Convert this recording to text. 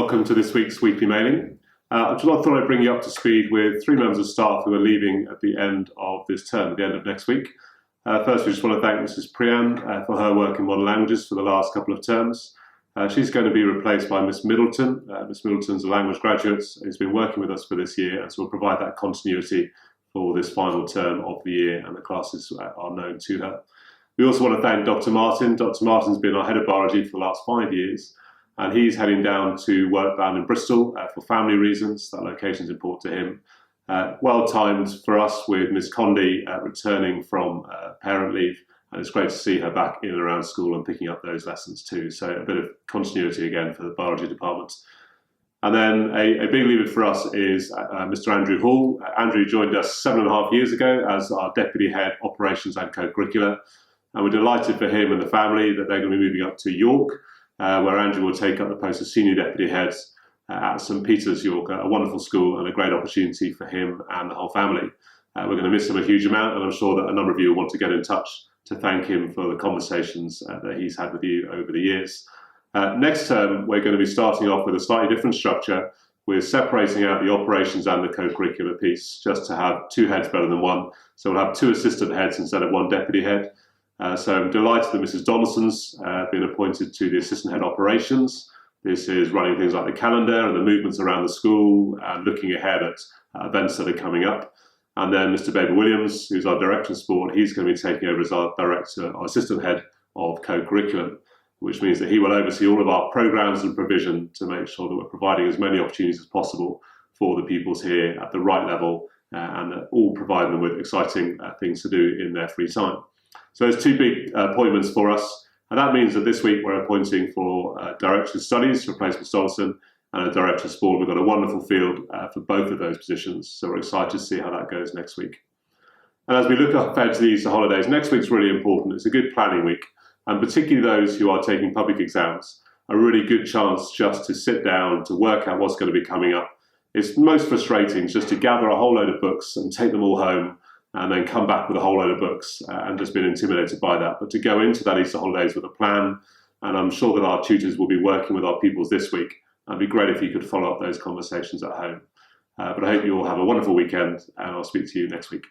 welcome to this week's weekly mailing. I just thought I'd bring you up to speed with three members of staff who are leaving at the end of this term, at the end of next week. First, we just want to thank Mrs. Priyan for her work in modern languages for the last couple of terms. She's going to be replaced by Miss Middleton. Miss Middleton's a language graduate who's been working with us for this year, and so we'll provide that continuity for this final term of the year, and the classes are known to her. We also want to thank Dr. Martin. Dr. Martin's been our head of biology for the last 5 years, and he's heading down to work down in Bristol for family reasons. That location is important to him. Well timed for us with Miss Condi returning from parent leave, and it's great to see her back in and around school and picking up those lessons too. So a bit of continuity again for the biology department. And then a big leaver for us is Mr. Andrew Hall. Andrew joined us 7.5 years ago as our Deputy Head Operations and Co-Curricular. And we're delighted for him and the family that they're going to be moving up to York, where Andrew will take up the post of Senior Deputy Head at St Peter's, York, a wonderful school and a great opportunity for him and the whole family. We're going to miss him a huge amount, and I'm sure that a number of you will want to get in touch to thank him for the conversations that he's had with you over the years. Next term, we're going to be starting off with a slightly different structure. We're separating out the operations and the co-curricular piece just to have two heads better than one. So we'll have two assistant heads instead of one deputy head. So I'm delighted that Mrs. Donaldson's been appointed to the assistant head operations. This is running things like the calendar and the movements around the school and looking ahead at events that are coming up. And then Mr. Baber Williams, who's our director of sport, he's going to be taking over as our assistant head of co-curriculum, which means that he will oversee all of our programs and provision to make sure that we're providing as many opportunities as possible for the pupils here at the right level and all providing them with exciting things to do in their free time. So there's two big appointments for us, and that means that this week we're appointing for Director of Studies to replace Miss Donaldson, and a Director of Sport. We've got a wonderful field for both of those positions, so we're excited to see how that goes next week. And as we look ahead to the Easter holidays, next week's really important. It's a good planning week, and particularly those who are taking public exams, a really good chance just to sit down, to work out what's going to be coming up. It's most frustrating just to gather a whole load of books and take them all home, and then come back with a whole load of books and just been intimidated by that. But to go into that Easter holidays with a plan, and I'm sure that our tutors will be working with our pupils this week. It'd be great if you could follow up those conversations at home. But I hope you all have a wonderful weekend, and I'll speak to you next week.